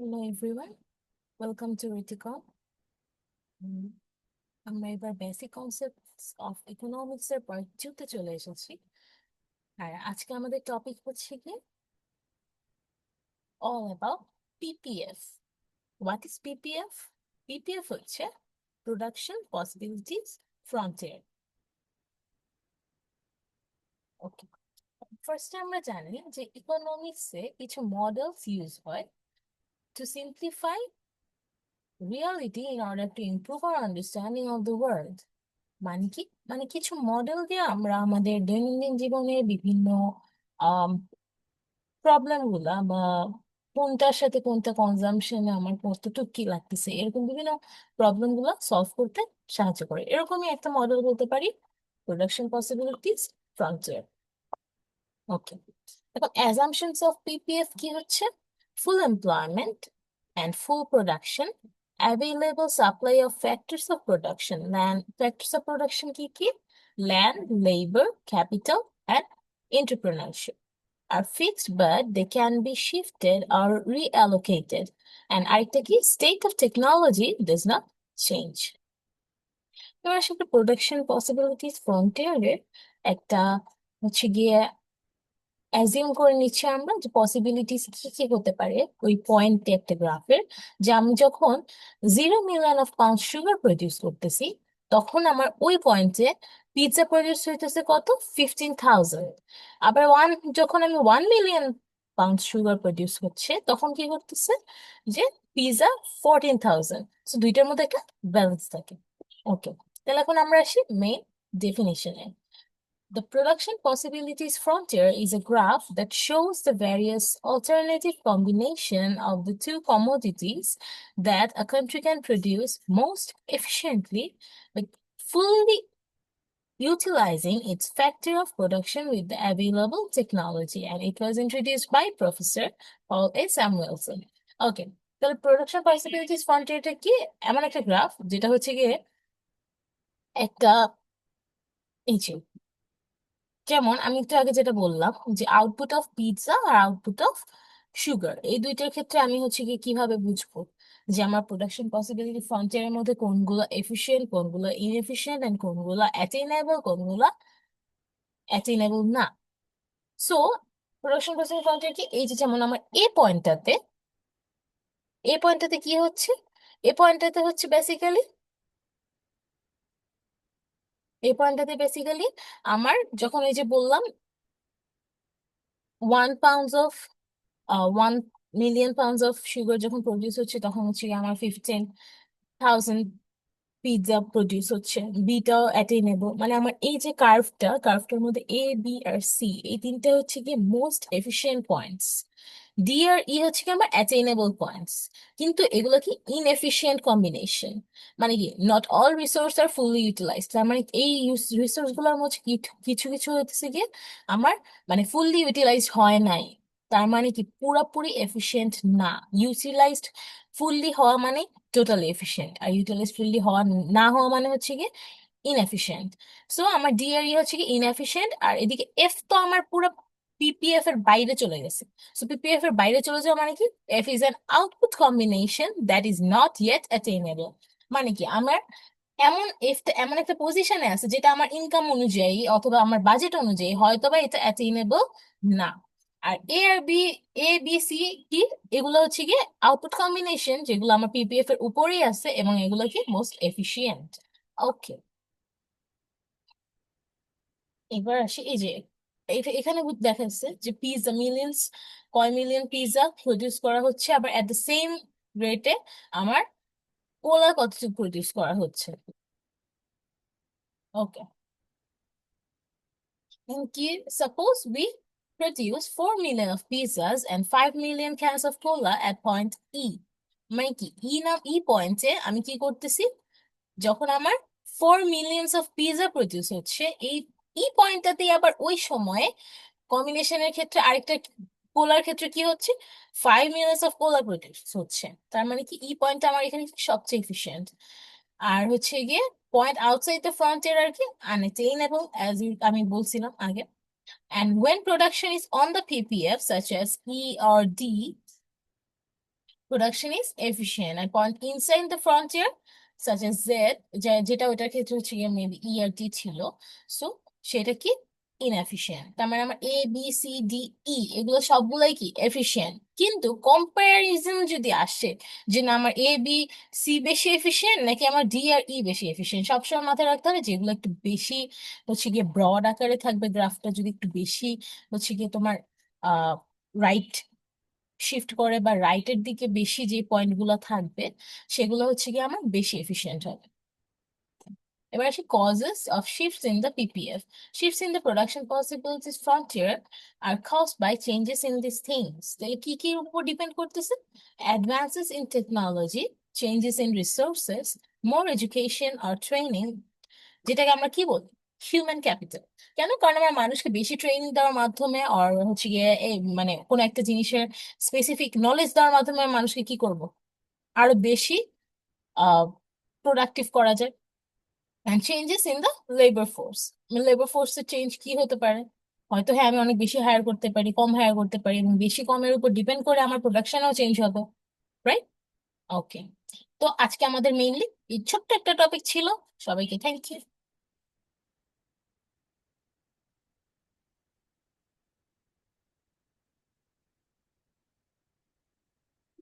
Hello everyone, welcome to Riticom. আমরা এবার basic concepts of economics এর পার্ট 2 তে চলে এসেছি। আর আজকে আমাদের টপিক হচ্ছে কি all about PPF. What is PPF? PPF হচ্ছে প্রোডাকশন পসিবিলিটিস ফ্রন্টিয়ার। ওকে, ফার্স্টে আমরা জানি যে ইকোনমিক্সে কিছু মডেলস ইউজ হয় two simplify reality in order to improve our understanding of the world. মানে কি, মানে কিছু মডেল দিয়ে আমরা আমাদের দৈনন্দিন জীবনে বিভিন্ন প্রবলেম গুলা বা কোনটার সাথে কোনটা কনজাম্পশনে আমার কতটুকু কি লাগতেছে এরকম বিভিন্ন প্রবলেম গুলা সলভ করতে সাহায্য করে। এরকমই একটা মডেল বলতে পারি প্রোডাকশন পসিবিলিটিস ফ্রন্টিয়ার। ওকে, এখন অ্যাজাম্পশনস অফ পিপিএফ কি হচ্ছে? ফুল employment and full production, available supply of factors of production. Land factors of production কি? Land, labor, capital, and entrepreneurship are fixed, but they can be shifted or reallocated. And আরেকটা কি? State of technology does not change. এবার আসলে production possibilities ফ্রন্টিয়ারে একটা হচ্ছে গিয়ে assume করে নিচ্ছি আমরা যে পসিবিলিটিস কি কি হতে পারে ওই পয়েন্টে একটা গ্রাফের, যে আমি যখন 0 million of pound sugar produce করতেছি তখন আমার ওই পয়েন্টে পিৎজা প্রডিউস হইতেছে কত? 15,000। আবার যখন আমি 1 মিলিয়ন পাউন্ড সুগার প্রডিউস হচ্ছে তখন কি করতেছে যে পিৎজা 14,000। তো দুইটার মধ্যে একটা ব্যালেন্স থাকে। ওকে, তাহলে এখন আমরা আসি main ডেফিনিশনে। The production possibilities frontier is a graph that shows the various alternative combination of the two commodities that a country can produce most efficiently, but fully utilizing its factor of production with the available technology. And it was introduced by Professor Paul A. Samuelson. Okay, তাহলে production possibilities ফ্রন্টিয়ারটা কি? এমন একটা graph যেটা হচ্ছে গিয়ে একটা এই যে, যেমন আমি একটু আগে যেটা বললাম যে আউটপুট অফ পিৎজা আর আউটপুট অফ সুগার, এই দুইটার ক্ষেত্রে আমি হচ্ছে কি কিভাবে বুঝবো যে আমার প্রোডাকশন পসিবিলিটি ফ্রন্টিয়ারের মধ্যে কোনগুলো এফিশিয়েন্ট, কোনগুলো ইনএফিশিয়েন্ট, এন্ড কোনগুলো অ্যাটেইনেবল, কোনগুলো অ্যাটেইনেবল না। সো প্রোডাকশন পসিবিলিটি ফ্রন্টিয়ার কি? এই যে যেমন আমার এ পয়েন্টটাতে কি হচ্ছে? এ পয়েন্টটাতে হচ্ছে বেসিক্যালি আমার যখন এই যে বললাম 1 মিলিয়ন পাউন্ডস অফ সুগার যখন প্রডিউস হচ্ছে তখন হচ্ছে গিয়ে আমার 15,000 পিৎজা প্রডিউস হচ্ছে। বিটাও অ্যাটেইনেবল, মানে আমার এই যে কার্ভটার মধ্যে এ বি আর সি এই তিনটা হচ্ছে গিয়ে মোস্ট এফিশিয়েন্ট পয়েন্টস। ডি আর ই হচ্ছে কি আমার অ্যাটেইনেবল পয়েন্টস, কিন্তু এগুলো কি ইনএফিশিয়েন্ট কম্বিনেশন। মানে কি not all resource are fully utilise, তার মানে এই রিসোর্স গুলোর মধ্যে কিছু কিছু হচ্ছে গিয়ে আমার মানে ফুললি ইউটিলাইজ হয় নাই, তার মানে কি পুরাপুরি এফিশিয়েন্ট না। ইউটিলাইজড ফুললি হওয়া মানে টোটালি এফিশিয়েন্ট, আর ইউটিলাইজ ফুললি হওয়া না হওয়া মানে হচ্ছে গিয়ে ইনএফিশিয়েন্ট। সো আমার ডিআরই হচ্ছে কি ইনএফিশিয়েন্ট, আর এদিকে এফ তো আমার পুরো পিপিএফ এর বাইরে চলে গেছে। সো পিপিএফ এর বাইরে চলে যাওয়া মানে কি F is an output combination that is not yet attainable. মানে কি আমার এমন একটা পজিশনে আছে যেটা আমার ইনকাম অনুযায়ী অথবা আমার বাজেট অনুযায়ী হয়তোবা এটা অ্যাটেইনেবল না। আর এ বি সি কি? এগুলো হচ্ছে কি আউটপুট কম্বিনেশন যেগুলো আমার পিপিএফ এর উপরেই আছে এবং এগুলো কি মোস্ট এফিশিয়েন্ট। ওকে, এবার আসি এই যে এখানে দেখা যাচ্ছে যে পিৎজা কয় মিলিয়ন পিৎজা প্রডিউস করা হচ্ছে, আবার এট দ্য সেম রেটে আমার কোলা কতটুকু প্রডিউস করা হচ্ছে। ওকে, and suppose we produce 4 million of pizzas and 5 million cans of cola at point E. মানে কি ই পয়েন্টে আমি কি করতেছি, যখন আমার 4 মিলিয়ন অফ পিৎজা প্রডিউস হচ্ছে এই পয়েন্টটাতে আবার ওই সময়ে কম্বিনেশনের ক্ষেত্রে আরেকটা কোলার ক্ষেত্রে কি হচ্ছে 5 মিলিয়ন অফ কোলা প্রডিউস হচ্ছে। তার মানে কি পয়েন্টটা আমার এখানে সবচেয়ে এফিশিয়েন্ট। আর হচ্ছে গিয়ে পয়েন্ট আউটসাইড দ্য ফ্রন্টিয়ার আর কি আনঅ্যাটেইনেবল, অ্যাজ আমি বলছিলাম আগে। And when production is on the PPF, such as E or D, production is efficient আর point inside the frontier such as Z, যেটা ওটার ক্ষেত্রে হচ্ছে গিয়ে মেবি ইআরটি ছিল। সো সেটা কি ইনএফিশিয়েন্ট। তার মানে আমার A B C D E এগুলো সবগুলাই কি এফিশিয়েন্ট, কিন্তু কম্পারিজন যদি আসে যে না আমার এ বি সি বেশি এফিশিয়েন্ট নাকি আমার ডি আর ই বেশি এফিশিয়েন্ট, সবসময় মাথায় রাখতে হবে যেগুলো একটু বেশি হচ্ছে গিয়ে ব্রড আকারে থাকবে, গ্রাফটা যদি একটু বেশি হচ্ছে গিয়ে তোমার রাইট শিফট করে বা রাইটের দিকে বেশি যে পয়েন্ট গুলো থাকবে সেগুলো হচ্ছে গিয়ে আমার বেশি এফিশিয়েন্ট হবে। এবার আসি causes of shifts in the PPF. Shifts in the production possibilities frontier are caused by changes in these things. তাহলে কি কি উপর ডিপেন্ড করতেছে? Advances in technology, changes in resources, more education or training, যেটাকে আমরা কি বলি হিউম্যান ক্যাপিটাল। কেন? কারণ আমরা মানুষকে বেশি ট্রেনিং দেওয়ার মাধ্যমে আর হচ্ছে গিয়ে এই মানে কোনো একটা জিনিসের স্পেসিফিক নলেজ দেওয়ার মাধ্যমে মানুষকে কি করব, আরো বেশি প্রোডাক্টিভ করা যায়। And changes in the labour force, labour ফোর্সের চেঞ্জ কি হতে পারে? হয়তো হ্যাঁ আমি অনেক বেশি হায়ার করতে পারি, কম হায়ার করতে পারি, এবং বেশি কমের উপর ডিপেন্ড করে আমার প্রোডাকশনও চেঞ্জ হবে, রাইট? ওকে, তো আজকে আমাদের মেইনলি এই ছোট্ট একটা টপিক ছিল। সবাইকে থ্যাংক ইউ।